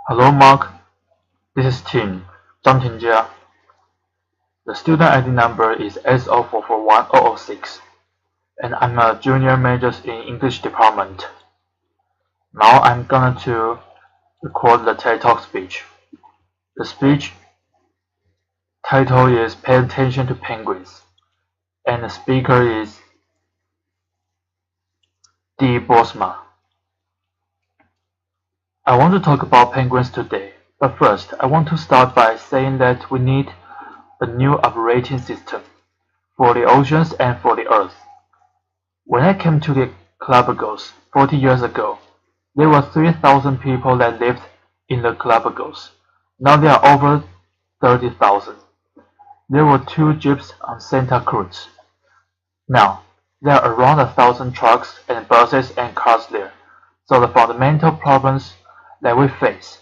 Hello Mark, this is Tim, Zhang Tingjia. The student ID number is S04410006, and I'm a junior major in English department. Now I'm going to record the TED Talk speech. The speech title is Pay Attention to Penguins, and the speaker is Boersma. I want to talk about penguins today, but first I want to start by saying that we need a new operating system for the oceans and for the earth. When I came to the Galapagos 40 years ago, there were 3,000 people that lived in the Galapagos. Now there are over 30,000. There were 2 jeeps on Santa Cruz. Now, there are around 1,000 trucks and buses and cars there. So the fundamental problems that we face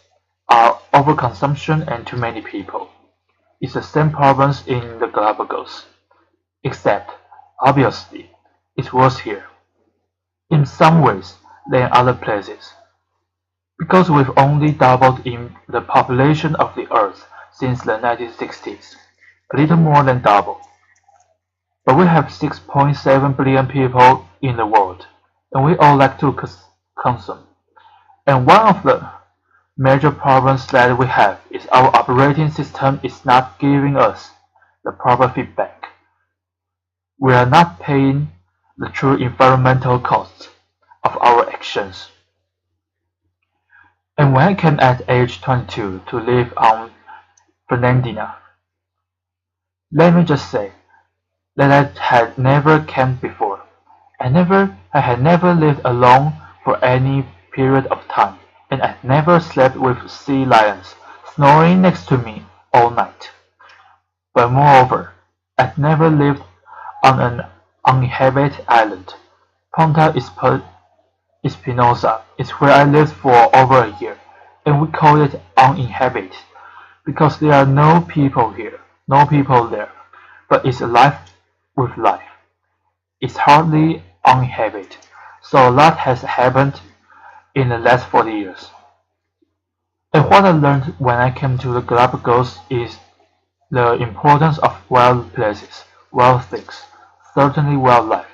are overconsumption and too many people. It's the same problems in the Galapagos, except, obviously, it's worse here, in some ways than other places, because we've only doubled in the population of the Earth since the 1960s, a little more than double. But we have 6.7 billion people in the world, and we all like to consume. And one of the major problems that we have is our operating system is not giving us the proper feedback. We are not paying the true environmental costs of our actions. And when I came at age 22 to live on Fernandina, let me just say that I had never camped before. I had never lived alone for any period of time, and I never slept with sea lions snoring next to me all night. But moreover, I'd never lived on an uninhabited island. Punta Espinosa is where I lived for over a year, and we call it uninhabited because there are no people here, no people there, but it's alive with life. It's hardly uninhabited, so a lot has happened in the last 40 years. And what I learned when I came to the Galapagos is the importance of wild places, wild things, certainly wildlife,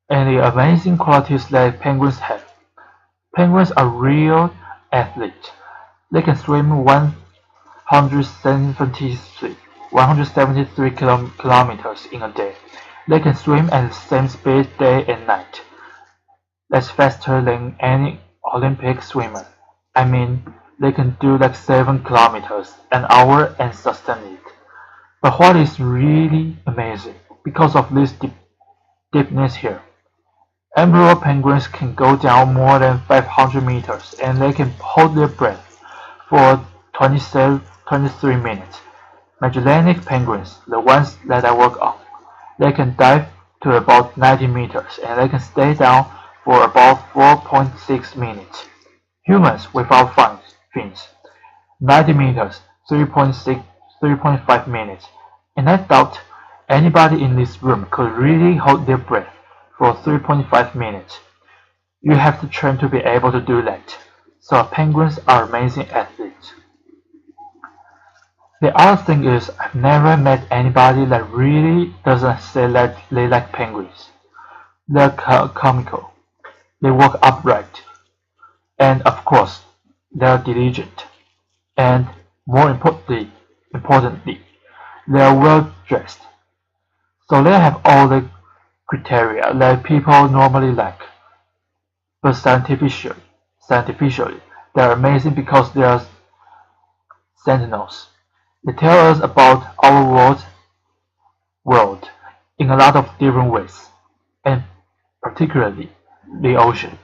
and the amazing qualities that penguins have. Penguins are real athletes. They can swim 173 kilometers in a day. They can swim at the same speed day and night. That's faster than any Olympic swimmer. I mean, they can do like 7 kilometers an hour and sustain it. But what is really amazing, because of this deepness here, emperor penguins can go down more than 500 meters and they can hold their breath for 23 minutes. Magellanic penguins, the ones that I work on, they can dive to about 90 meters and they can stay down for about 4.6 minutes. Humans without fins, 90 meters, 3.5 minutes, and I doubt anybody in this room could really hold their breath for 3.5 minutes. You have to train to be able to do that. So penguins are amazing athletes. The other thing is I've never met anybody that really doesn't say that they like penguins. They're comical. They walk upright. And of course, they're diligent. And more importantly, they are well dressed. So they have all the criteria that people normally lack. But scientifically, they are amazing because they are sentinels. They tell us about our world in a lot of different ways, and particularly the ocean.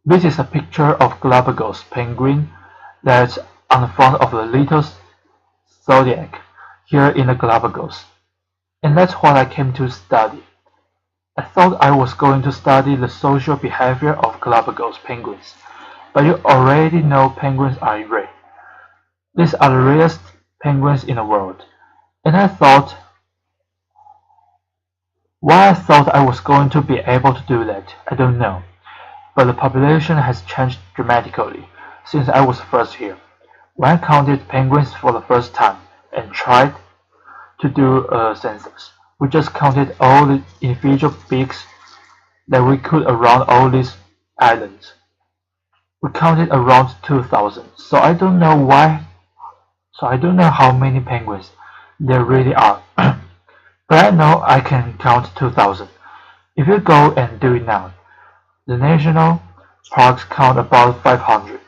This is a picture of Galapagos penguin that's on the front of the little zodiac here in the Galapagos. And that's what I came to study. I thought I was going to study the social behavior of Galapagos penguins, but you already know penguins are rare. These are the rarest penguins in the world, and why I thought I was going to be able to do that, I don't know, but the population has changed dramatically, since I was first here. When I counted penguins for the first time and tried to do a census, we just counted all the individual beaks that we could around all these islands. We counted around 2,000, so I don't know how many penguins there really are. But I know I can count 2,000. If you go and do it now, the national parks count about 500.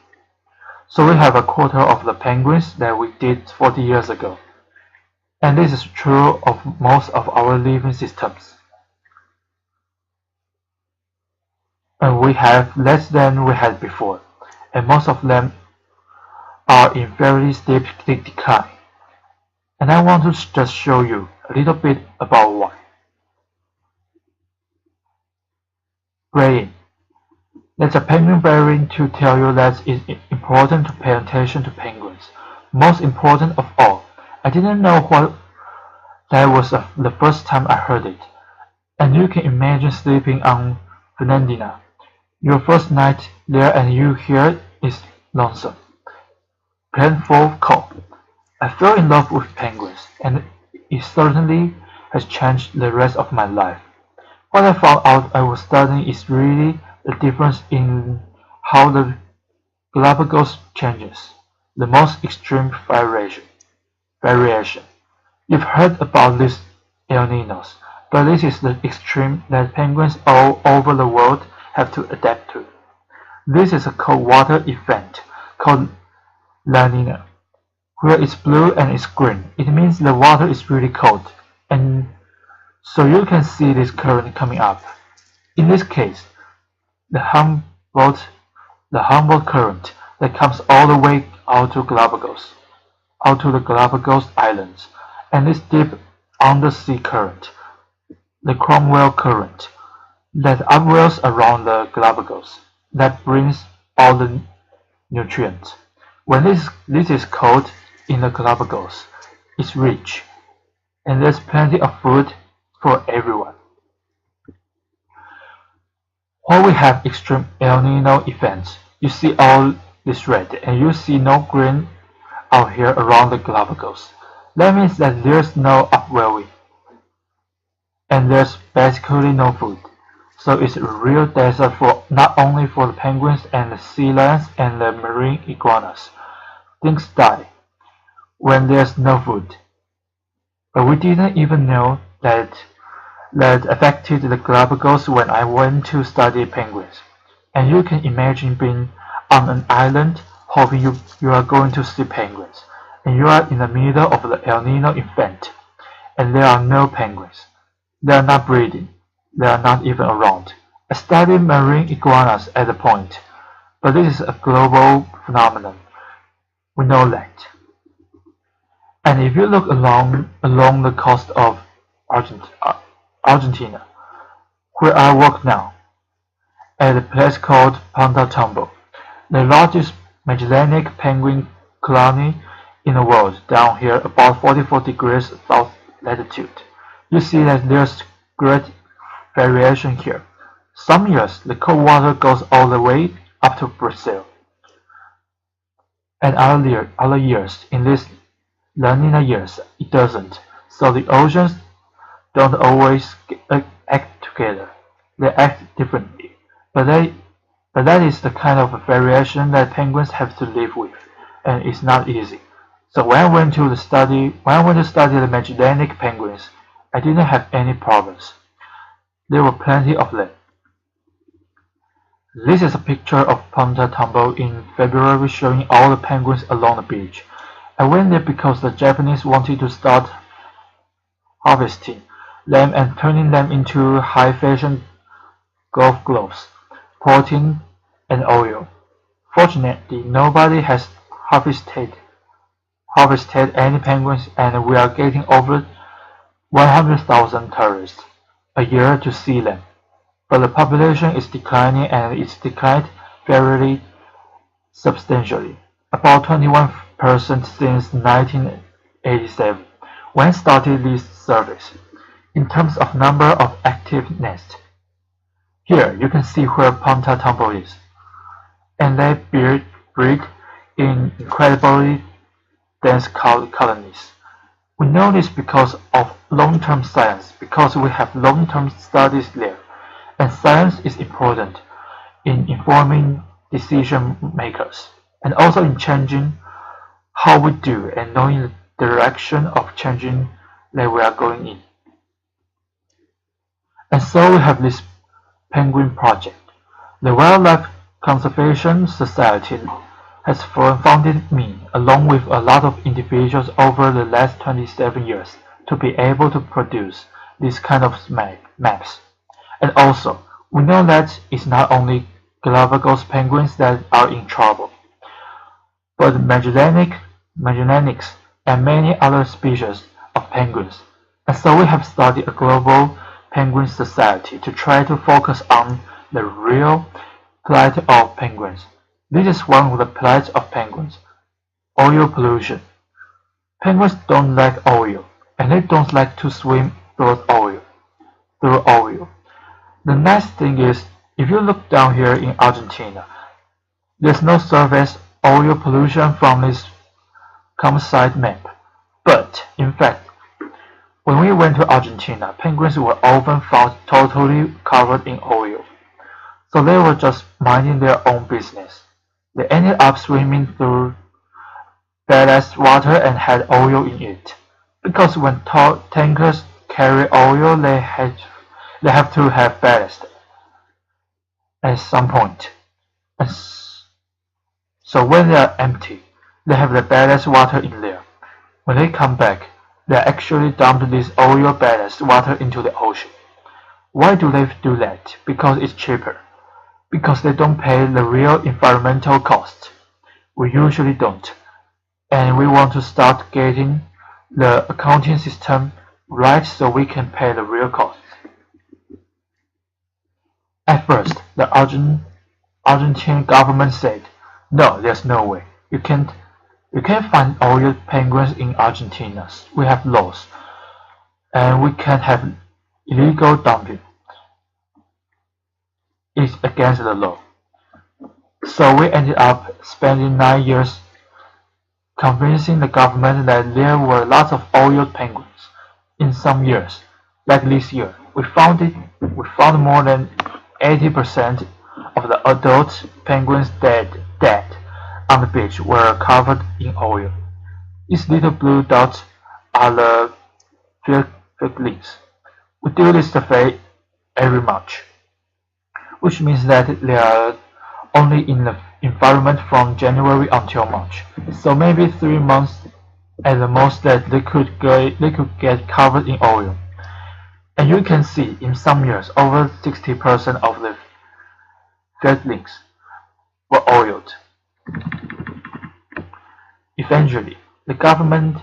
So we have a quarter of the penguins that we did 40 years ago. And this is true of most of our living systems. And we have less than we had before, and most of them are in very steep decline. And I want to just show you a little bit about why. Brain. That's a penguin bearing to tell you that it's important to pay attention to penguins. Most important of all, I didn't know what that was the first time I heard it. And you can imagine sleeping on Fernandina. Your first night there and you hear it's lonesome. Painful cold. I fell in love with penguins, and it certainly has changed the rest of my life. What I found out I was studying is really the difference in how the Galapagos changes, the most extreme variation. You've heard about these El Ninos, but this is the extreme that penguins all over the world have to adapt to. This is a cold water event called La Nina, where it's blue and it's green. It means the water is really cold, and so you can see this current coming up. In this case, the Humboldt current that comes all the way out to the Galapagos Islands, and this deep undersea current, the Cromwell current, that upwells around the Galapagos, that brings all the nutrients. When this is cold in the Galapagos, it's rich, and there's plenty of food for everyone. When we have extreme El Nino events, you see all this red, and you see no green out here around the Galapagos. That means that there's no upwelling, and there's basically no food. So it's a real desert for not only for the penguins and the sea lions and the marine iguanas. Things die when there's no food. But we didn't even know that affected the Galapagos when I went to study penguins. And you can imagine being on an island hoping you are going to see penguins, and you are in the middle of the El Nino event, and there are no penguins. They are not breeding. They are not even around. I studied marine iguanas at the point, but this is a global phenomenon. We know that. And if you look along the coast of Argentina, where I work now, at a place called Punta Tombo, the largest Magellanic penguin colony in the world, down here about 44 degrees south latitude. You see that there's great variation here. Some years the cold water goes all the way up to Brazil, and other years, in these La Nina years, it doesn't. So the oceans don't always act together. They act differently. But that is the kind of variation that penguins have to live with, and it's not easy. So when I went to study the Magellanic penguins, I didn't have any problems. There were plenty of them. This is a picture of Punta Tombo in February showing all the penguins along the beach. I went there because the Japanese wanted to start harvesting them and turning them into high-fashion golf gloves, protein, and oil. Fortunately, nobody has harvested any penguins, and we are getting over 100,000 tourists a year to see them. But the population is declining, and it's declined very substantially, about 21% since 1987, when I started this service. In terms of number of active nests, here you can see where Punta Tombo is, and they breed in incredibly dense colonies. We know this because of long-term science, because we have long-term studies there, and science is important in informing decision makers, and also in changing how we do and knowing the direction of changing that we are going in. And so we have this penguin project. The Wildlife Conservation Society has founded me, along with a lot of individuals over the last 27 years, to be able to produce these kind of maps. And also, we know that it's not only Galapagos penguins that are in trouble, but Magellanics, and many other species of penguins. And so we have started a global penguin society to try to focus on the real plight of penguins. This is one of the plights of penguins: oil pollution. Penguins don't like oil, and they don't like to swim through oil. The nice thing is, if you look down here in Argentina, there's no surface oil pollution from this ComSite map. But, in fact, when we went to Argentina, penguins were often found totally covered in oil. So they were just minding their own business. They ended up swimming through ballast water and had oil in it. Because when tankers carry oil, they have to have ballast at some point. And so when they are empty, they have the ballast water in there. When they come back, they actually dump this oil ballast water into the ocean. Why do they do that? Because it's cheaper. Because they don't pay the real environmental cost. We usually don't. And we want to start getting the accounting system right so we can pay the real costs. At first, the Argentine government said, "No, there's no way. You can't find oil penguins in Argentina. We have laws, and we can't have illegal dumping. It's against the law." So we ended up spending 9 years convincing the government that there were lots of oil penguins. In some years, like this year, we found more than 80% of the adult penguins dead on the beach were covered in oil. These little blue dots are the fledglings. We do this survey every March, which means that they are only in the environment from January until March. So maybe 3 months at the most that they could get covered in oil. And you can see in some years over 60% of the fledglings were oiled. Eventually, the government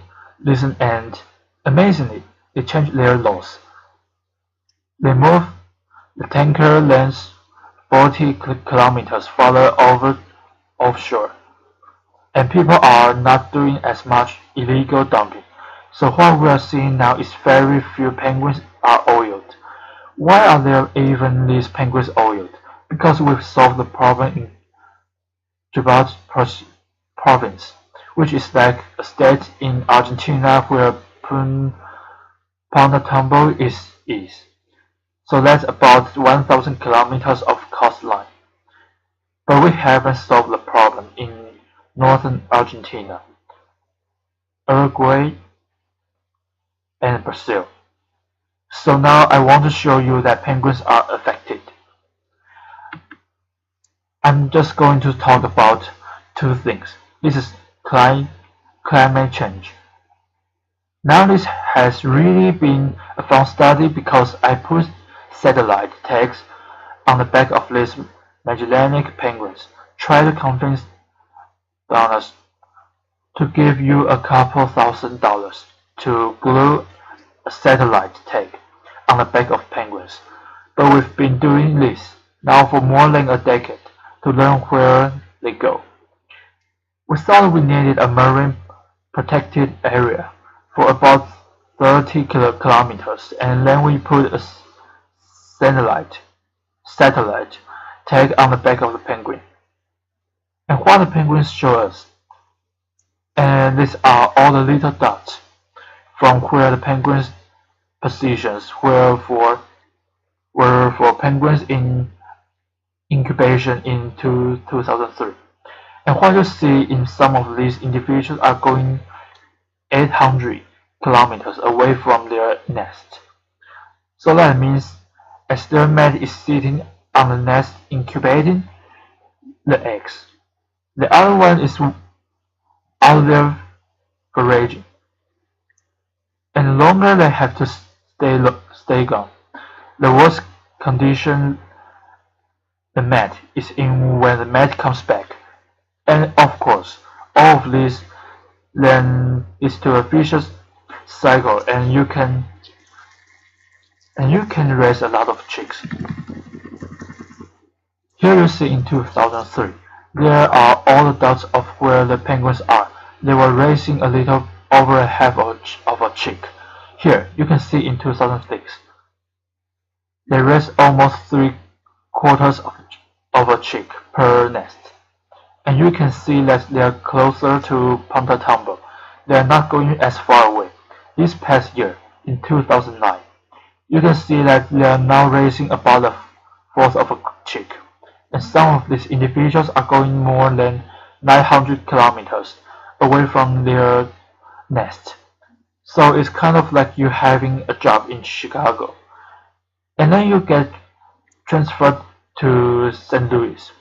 listened and, amazingly, they changed their laws. They moved the tanker length 40 kilometers farther offshore, and people are not doing as much illegal dumping. So what we are seeing now is very few penguins are oiled. Why are there even these penguins oiled? Because we've solved the problem in Chubut province, which is like a state in Argentina where Punta is. So that's about 1,000 kilometers of coastline. But we haven't solved the problem in northern Argentina, Uruguay, and Brazil. So now I want to show you that penguins are affected. I'm just going to talk about two things. This is climate change. Now this has really been a fun study because I put satellite tags on the back of these Magellanic penguins. Try to convince donors to give you a couple $1,000 to glue a satellite tag on the back of penguins. But we've been doing this now for more than a decade to learn where they go. We thought we needed a marine protected area for about 30 kilometers, and then we put a satellite tag on the back of the penguin. And what the penguins show us And these are all the little dots from where the penguins' positions were for penguins in incubation in 2003. And what you see in some of these individuals are going 800 kilometers away from their nest. So that means as their mate is sitting on the nest incubating the eggs, the other one is out there foraging. And the longer they have to stay gone, the worse condition the mate is in when the mate comes back. And of course, all of this then is to a vicious cycle, and you can raise a lot of chicks. Here you see in 2003, there are all the dots of where the penguins are. They were raising a little over a half of a chick. Here you can see in 2006, they raised almost 3/4 of a chick per nest. And you can see that they are closer to Ponta Tumble. They are not going as far away. This past year, in 2009, you can see that they are now raising about a fourth of a chick. And some of these individuals are going more than 900 kilometers away from their nest. So it's kind of like you having a job in Chicago. And then you get transferred to St. Louis.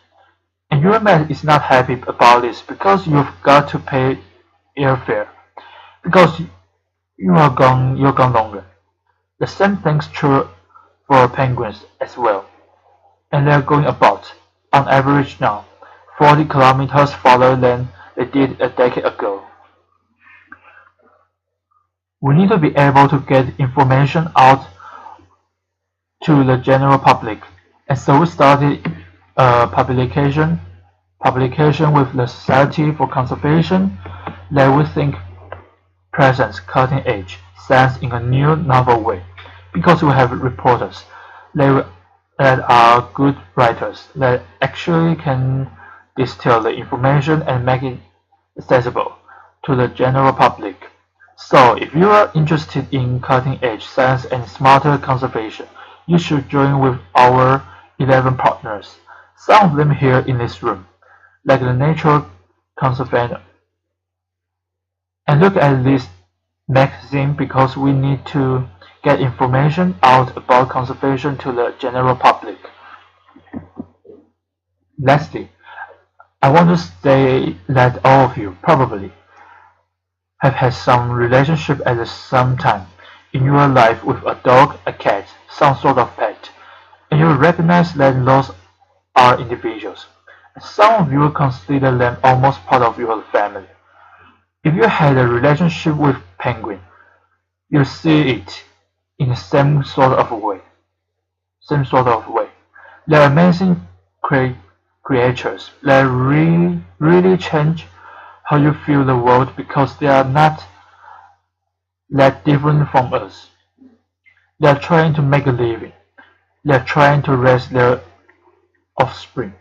And your mate is not happy about this because you've got to pay airfare. Because you're gone longer. The same thing's true for penguins as well. And they're going about, on average now, 40 kilometers farther than they did a decade ago. We need to be able to get information out to the general public, and so we started a publication with the Society for Conservation that we think presents cutting-edge science in a new, novel way, because we have reporters that are good writers that actually can distill the information and make it accessible to the general public. So if you are interested in cutting-edge science and smarter conservation, you should join with our 11 partners, some of them here in this room, like the Nature Conservator. And look at this magazine because we need to get information out about conservation to the general public. Lastly, I want to say that all of you probably have had some relationship at some time in your life with a dog, a cat, some sort of pet, and you recognize that those are individuals. Some of you consider them almost part of your family. If you had a relationship with penguin, you see it in the same sort of way. They're amazing creatures that really change how you feel the world because they are not that different from us. They are trying to make a living. They are trying to raise their offspring.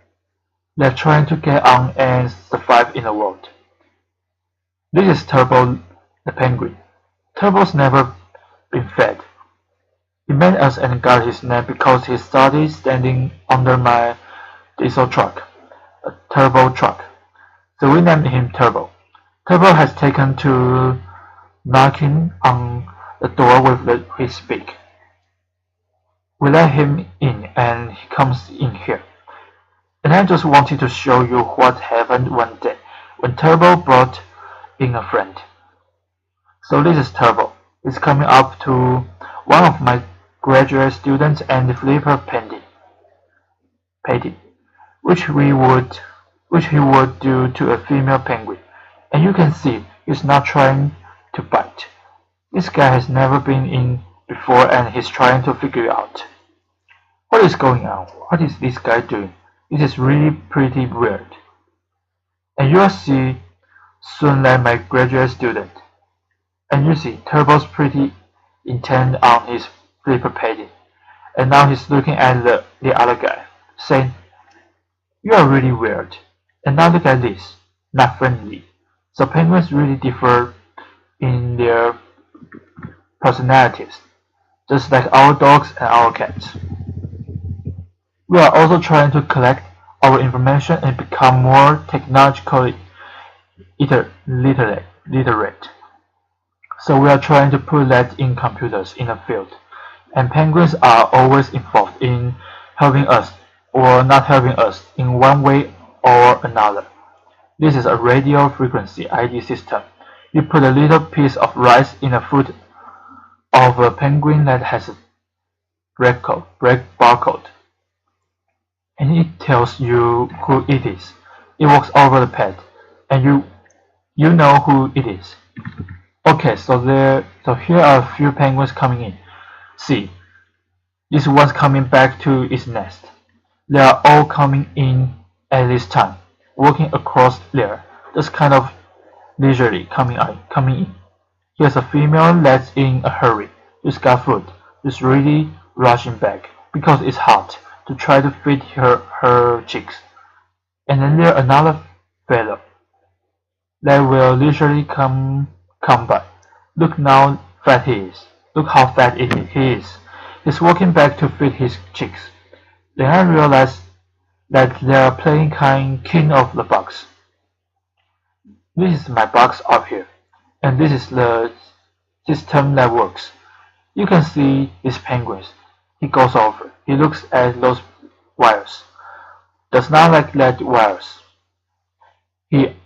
They are trying to get on and survive in the world. This is Turbo the penguin. Turbo's never been fed. He met us and got his name because he started standing under my diesel truck, a turbo truck. So we named him Turbo. Turbo has taken to knocking on the door with his beak. We let him in and he comes in here. And I just wanted to show you what happened one day when Turbo brought in a friend. So this is Turbo. He's coming up to one of my graduate students and flipper painting, which he would do to a female penguin. And you can see he's not trying to bite. This guy has never been in before and he's trying to figure out what is going on. What is this guy doing? This is really pretty weird. And you'll see soon that my graduate student. And you see Turbo's pretty intent on his flipper painting. And now he's looking at the other guy, saying, "You are really weird. And now look at this. Not friendly." So penguins really differ in their personalities, just like our dogs and our cats. We are also trying to collect our information and become more technologically literate. So we are trying to put that in computers in the field. And penguins are always involved in helping us or not helping us in one way or another. This is a radio frequency ID system. You put a little piece of rice in the foot of a penguin that has a barcode, and it tells you who it is. It walks over the pad, and you know who it is. Okay, so here are a few penguins coming in. See, this one's coming back to its nest. They are all coming in at this time, walking across there, just kind of leisurely coming in. Here's a female that's in a hurry. She's got food. She's really rushing back because it's hot to try to feed her chicks. And then there's another fellow that will leisurely come by. Look how fat he is. Look how fat he is. He's walking back to feed his chicks. Then I realized that they are playing king of the box. This is my box up here, and this is the system that works. You can see these penguins. He goes over. He looks at those wires. Does not like that wires. He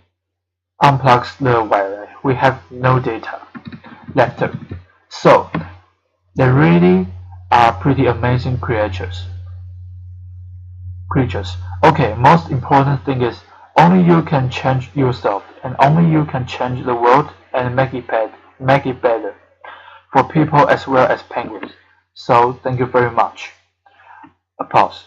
unplugs the wire. We have no data left. So they really are pretty amazing creatures. Okay, most important thing is only you can change yourself, and only you can change the world and make it better for people as well as penguins. So thank you very much. A pause.